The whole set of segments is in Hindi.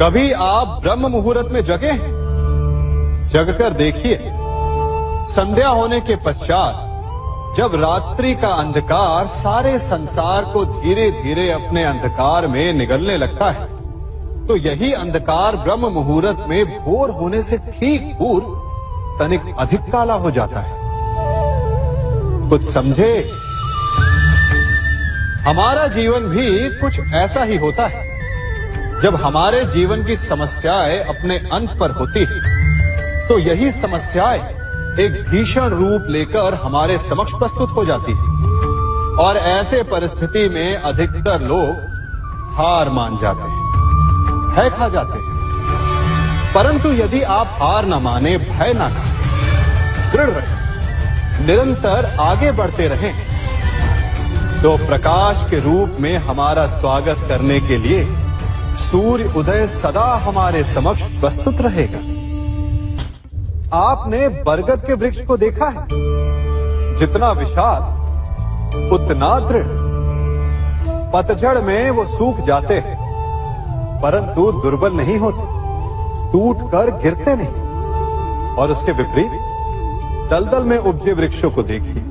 कभी आप ब्रह्म मुहूर्त में जगे हैं? जगकर देखिए, संध्या होने के पश्चात जब रात्रि का अंधकार सारे संसार को धीरे धीरे अपने अंधकार में निगलने लगता है, तो यही अंधकार ब्रह्म मुहूर्त में भोर होने से ठीक पूर्व तनिक अधिक काला हो जाता है। कुछ समझे? हमारा जीवन भी कुछ ऐसा ही होता है। जब हमारे जीवन की समस्याएं अपने अंत पर होती है, तो यही समस्याएं एक भीषण रूप लेकर हमारे समक्ष प्रस्तुत हो जाती है और ऐसे परिस्थिति में अधिकतर लोग हार मान जाते हैं, भय खा जाते हैं। परंतु यदि आप हार न माने, भय न खाएं, दृढ़ रहें, निरंतर आगे बढ़ते रहें, तो प्रकाश के रूप में हमारा स्वागत करने के लिए सूर्य उदय सदा हमारे समक्ष प्रस्तुत रहेगा। आपने बरगद के वृक्ष को देखा है? जितना विशाल उतना दृढ़। पतझड़ में वो सूख जाते हैं, परंतु दुर्बल नहीं होते, टूटकर गिरते नहीं। और उसके विपरीत दलदल में उपजे वृक्षों को देखिए,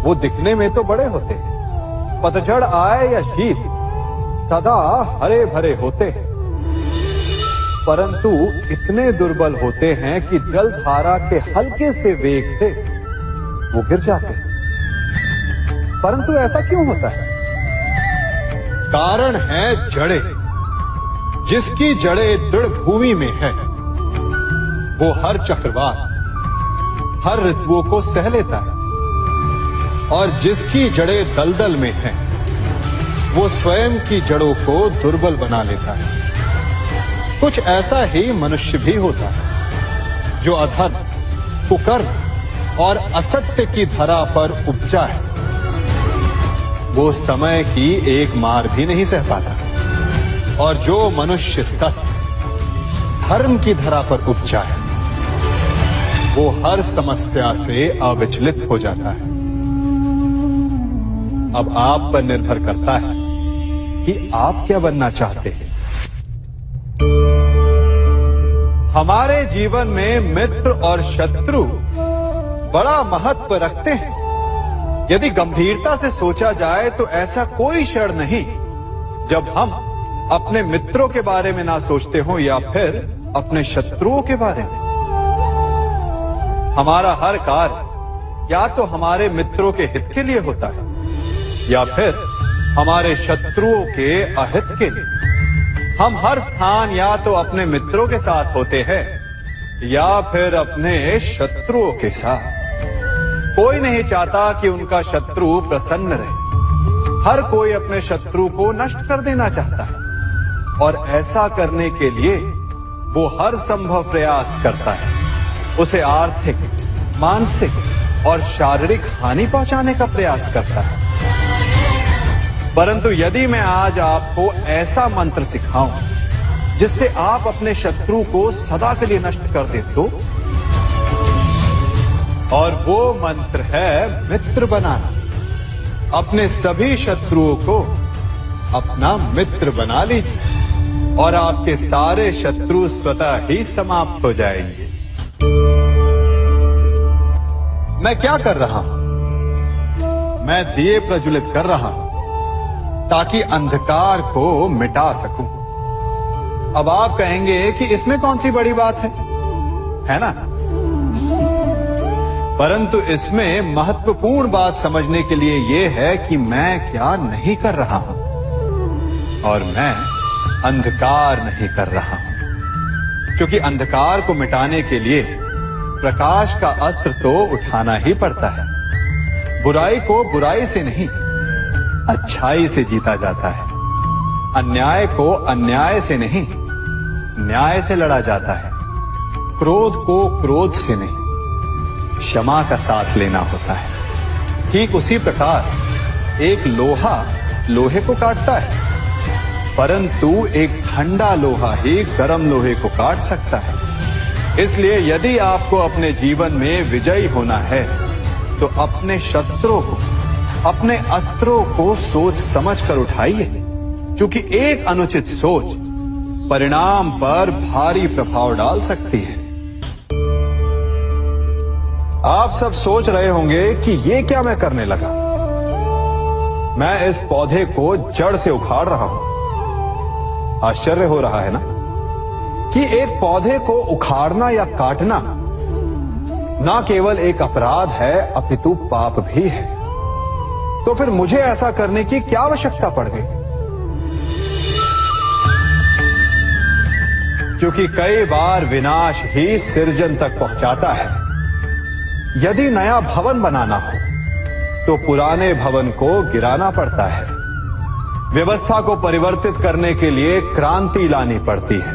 वो दिखने में तो बड़े होते हैं, पतझड़ आए या शीत सदा हरे भरे होते हैं, परंतु इतने दुर्बल होते हैं कि जलधारा के हल्के से वेग से वो गिर जाते हैं। परंतु ऐसा क्यों होता है? कारण है जड़ें। जिसकी जड़ें दृढ़ भूमि में है, वो हर चक्रवात, हर ऋतुओं को सह लेता है, और जिसकी जड़ें दलदल में है, वो स्वयं की जड़ों को दुर्बल बना लेता है। कुछ ऐसा ही मनुष्य भी होता है, जो अधर्म, कुकर्म और असत्य की धरा पर उपजा है। वो समय की एक मार भी नहीं सह पाता, और जो मनुष्य सत्य, धर्म की धरा पर उपजा है, वो हर समस्या से अविचलित हो जाता है। अब आप पर निर्भर करता है कि आप क्या बनना चाहते हैं। हमारे जीवन में मित्र और शत्रु बड़ा महत्व रखते हैं। यदि गंभीरता से सोचा जाए तो ऐसा कोई क्षण नहीं जब हम अपने मित्रों के बारे में ना सोचते हो या फिर अपने शत्रुओं के बारे में। हमारा हर कार्य या तो हमारे मित्रों के हित के लिए होता है या फिर हमारे शत्रुओं के अहित के लिए। हम हर स्थान या तो अपने मित्रों के साथ होते हैं या फिर अपने शत्रुओं के साथ। कोई नहीं चाहता कि उनका शत्रु प्रसन्न रहे। हर कोई अपने शत्रु को नष्ट कर देना चाहता है, और ऐसा करने के लिए वो हर संभव प्रयास करता है। उसे आर्थिक, मानसिक और शारीरिक हानि पहुंचाने का प्रयास करता है। परंतु यदि मैं आज आपको ऐसा मंत्र सिखाऊं जिससे आप अपने शत्रु को सदा के लिए नष्ट कर दे तो, और वो मंत्र है मित्र बनाना। अपने सभी शत्रुओं को अपना मित्र बना लीजिए और आपके सारे शत्रु स्वतः ही समाप्त हो जाएंगे। मैं क्या कर रहा हूं? मैं दिए प्रज्वलित कर रहा हूं ताकि अंधकार को मिटा सकूं। अब आप कहेंगे कि इसमें कौन सी बड़ी बात है ना? परंतु इसमें महत्वपूर्ण बात समझने के लिए यह है कि मैं क्या नहीं कर रहा हूं, और मैं अंधकार नहीं कर रहा हूं। क्योंकि अंधकार को मिटाने के लिए प्रकाश का अस्त्र तो उठाना ही पड़ता है। बुराई को बुराई से नहीं, अच्छाई से जीता जाता है। अन्याय को अन्याय से नहीं, न्याय से लड़ा जाता है। क्रोध को क्रोध से नहीं, क्षमा का साथ लेना होता है। ठीक उसी प्रकार एक लोहा लोहे को काटता है, परंतु एक ठंडा लोहा ही गर्म लोहे को काट सकता है। इसलिए यदि आपको अपने जीवन में विजयी होना है, तो अपने शस्त्रों को, अपने अस्त्रों को सोच समझ कर उठाइए, क्योंकि एक अनुचित सोच परिणाम पर भारी प्रभाव डाल सकती है। आप सब सोच रहे होंगे कि ये क्या मैं करने लगा। मैं इस पौधे को जड़ से उखाड़ रहा हूं। आश्चर्य हो रहा है ना कि एक पौधे को उखाड़ना या काटना ना केवल एक अपराध है अपितु पाप भी है। तो फिर मुझे ऐसा करने की क्या आवश्यकता पड़ गई? क्योंकि कई बार विनाश ही सृजन तक पहुंचाता है। यदि नया भवन बनाना हो तो पुराने भवन को गिराना पड़ता है। व्यवस्था को परिवर्तित करने के लिए क्रांति लानी पड़ती है।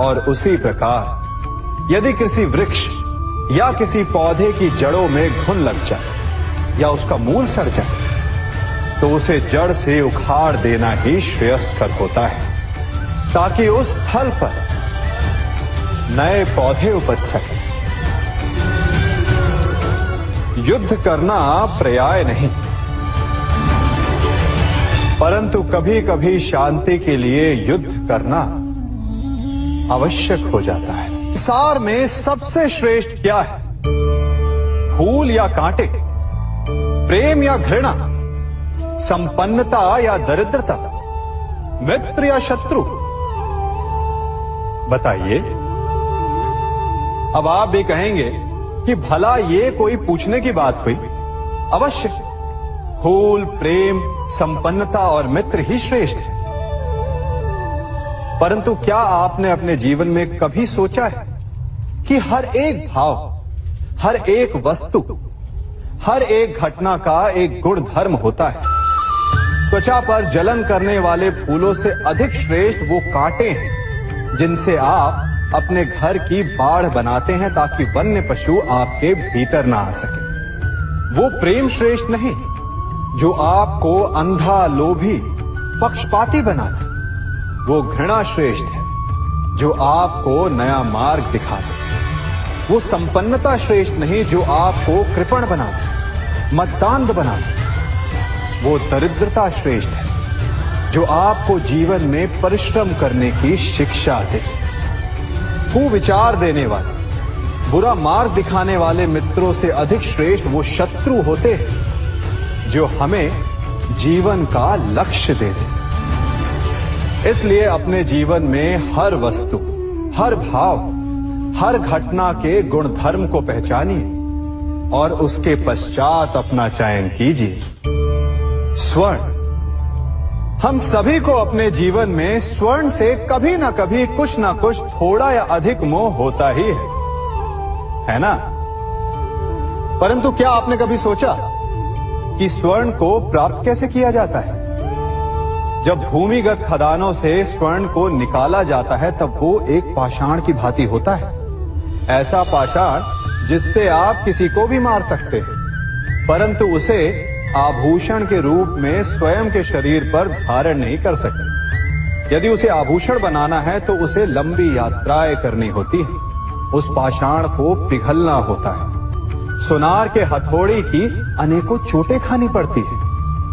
और उसी प्रकार यदि किसी वृक्ष या किसी पौधे की जड़ों में घुन लग जाए या उसका मूल सड़ जाए तो उसे जड़ से उखाड़ देना ही श्रेयस्कर होता है, ताकि उस स्थल पर नए पौधे उपज सके। युद्ध करना पर्याय नहीं, परंतु कभी कभी शांति के लिए युद्ध करना आवश्यक हो जाता है। संसार में सबसे श्रेष्ठ क्या है? फूल या कांटे, प्रेम या घृणा, संपन्नता या दरिद्रता, मित्र या शत्रु? बताइए। अब आप भी कहेंगे कि भला ये कोई पूछने की बात हुई? अवश्य, फूल, प्रेम, संपन्नता और मित्र ही श्रेष्ठ है। परंतु क्या आपने अपने जीवन में कभी सोचा है कि हर एक भाव, हर एक वस्तु, हर एक घटना का एक गुण धर्म होता है? त्वचा पर जलन करने वाले फूलों से अधिक श्रेष्ठ वो कांटे हैं जिनसे आप अपने घर की बाढ़ बनाते हैं ताकि वन्य पशु आपके भीतर ना आ सके। वो प्रेम श्रेष्ठ नहीं जो आपको अंधा, लोभी, पक्षपाती बनाता। वो घृणा श्रेष्ठ है जो आपको नया मार्ग दिखाता। वो संपन्नता श्रेष्ठ नहीं जो आपको कृपण बनाता, मद्दांध बनाता। वो दरिद्रता श्रेष्ठ है जो आपको जीवन में परिश्रम करने की शिक्षा दे। कुविचार देने वाले, बुरा मार्ग दिखाने वाले मित्रों से अधिक श्रेष्ठ वो शत्रु होते हैं जो हमें जीवन का लक्ष्य दे दे। इसलिए अपने जीवन में हर वस्तु, हर भाव, हर घटना के गुण धर्म को पहचानिए और उसके पश्चात अपना चयन कीजिए। स्वर्ण। हम सभी को अपने जीवन में स्वर्ण से कभी ना कभी कुछ ना कुछ थोड़ा या अधिक मोह होता ही है ना? परंतु क्या आपने कभी सोचा कि स्वर्ण को प्राप्त कैसे किया जाता है? जब भूमिगत खदानों से स्वर्ण को निकाला जाता है तब वो एक पाषाण की भांति होता है। ऐसा पाषाण जिससे आप किसी को भी मार सकते हैं, परंतु उसे आभूषण के रूप में स्वयं के शरीर पर धारण नहीं कर सकते। यदि उसे आभूषण बनाना है तो उसे लंबी यात्राएं करनी होती है। उस पाषाण को पिघलना होता है। सुनार के हथौड़ी की अनेकों चोटें खानी पड़ती है,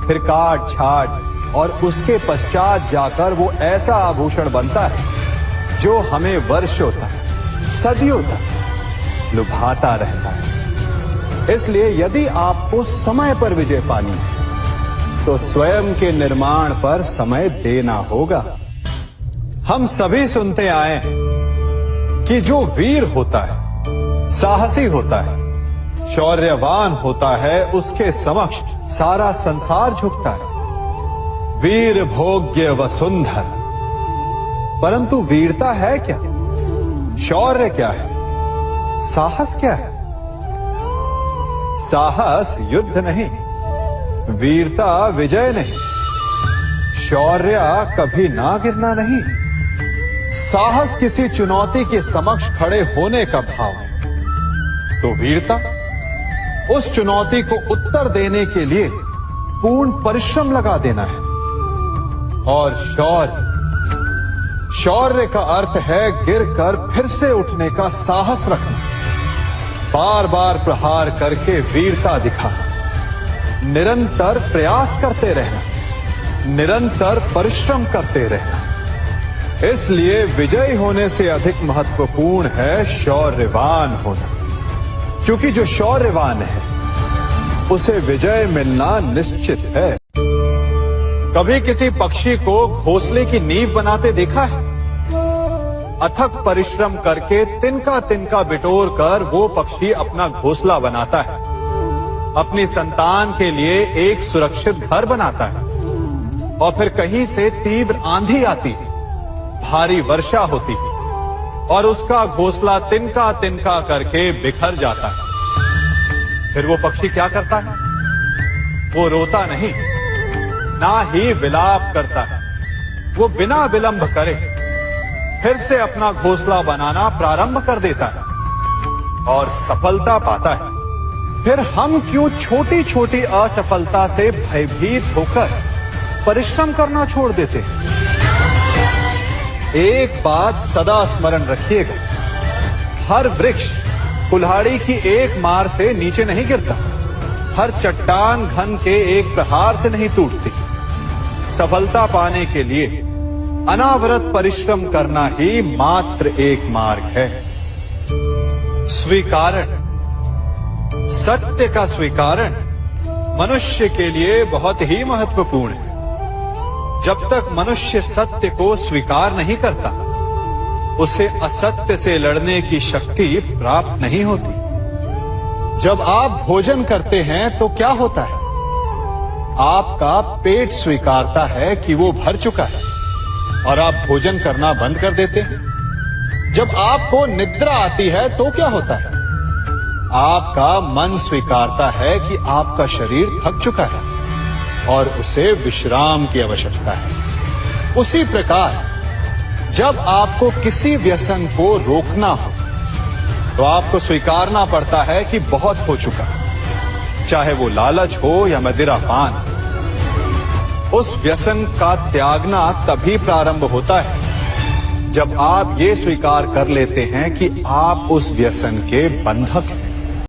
फिर काट छाट और उसके पश्चात जाकर वो ऐसा आभूषण बनता है जो हमें वर्षों तक, सदियों तक लुभाता रहता है। इसलिए यदि आपको समय पर विजय पानी है तो स्वयं के निर्माण पर समय देना होगा। हम सभी सुनते आए कि जो वीर होता है, साहसी होता है, शौर्यवान होता है, उसके समक्ष सारा संसार झुकता है। वीर भोग्य वसुंधर। परंतु वीरता है क्या? शौर्य क्या है? साहस क्या है? साहस युद्ध नहीं, वीरता विजय नहीं, शौर्य कभी ना गिरना नहीं। साहस किसी चुनौती के समक्ष खड़े होने का भाव है, तो वीरता उस चुनौती को उत्तर देने के लिए पूर्ण परिश्रम लगा देना है। और शौर्य का अर्थ है गिरकर फिर से उठने का साहस रखना, बार बार प्रहार करके वीरता दिखाना, निरंतर प्रयास करते रहना, निरंतर परिश्रम करते रहना। इसलिए विजयी होने से अधिक महत्वपूर्ण है शौर्यवान होना, क्योंकि जो शौर्यवान है उसे विजय मिलना निश्चित है। कभी किसी पक्षी को घोंसले की नींव बनाते देखा है? अथक परिश्रम करके तिनका तिनका बिटोर कर वो पक्षी अपना घोंसला बनाता है, अपनी संतान के लिए एक सुरक्षित घर बनाता है। और फिर कहीं से तीव्र आंधी आती है, भारी वर्षा होती है और उसका घोंसला तिनका तिनका करके बिखर जाता है। फिर वो पक्षी क्या करता है? वो रोता नहीं, ना ही विलाप करता है। वो बिना विलंब करे फिर से अपना घोंसला बनाना प्रारंभ कर देता है और सफलता पाता है। फिर हम क्यों छोटी छोटी असफलता से भयभीत होकर परिश्रम करना छोड़ देते हैं? एक बात सदा स्मरण रखिएगा, हर वृक्ष कुल्हाड़ी की एक मार से नीचे नहीं गिरता, हर चट्टान घन के एक प्रहार से नहीं टूटती। सफलता पाने के लिए अनावरत परिश्रम करना ही मात्र एक मार्ग है। स्वीकारण, सत्य का स्वीकारण मनुष्य के लिए बहुत ही महत्वपूर्ण है। जब तक मनुष्य सत्य को स्वीकार नहीं करता, उसे असत्य से लड़ने की शक्ति प्राप्त नहीं होती। जब आप भोजन करते हैं तो क्या होता है? आपका पेट स्वीकारता है कि वो भर चुका है और आप भोजन करना बंद कर देते हैं। जब आपको निद्रा आती है तो क्या होता है? आपका मन स्वीकारता है कि आपका शरीर थक चुका है और उसे विश्राम की आवश्यकता है। उसी प्रकार जब आपको किसी व्यसन को रोकना हो तो आपको स्वीकारना पड़ता है कि बहुत हो चुका, चाहे वो लालच हो या मदिरापान। उस व्यसन का त्यागना तभी प्रारंभ होता है जब आप ये स्वीकार कर लेते हैं कि आप उस व्यसन के बंधक हैं।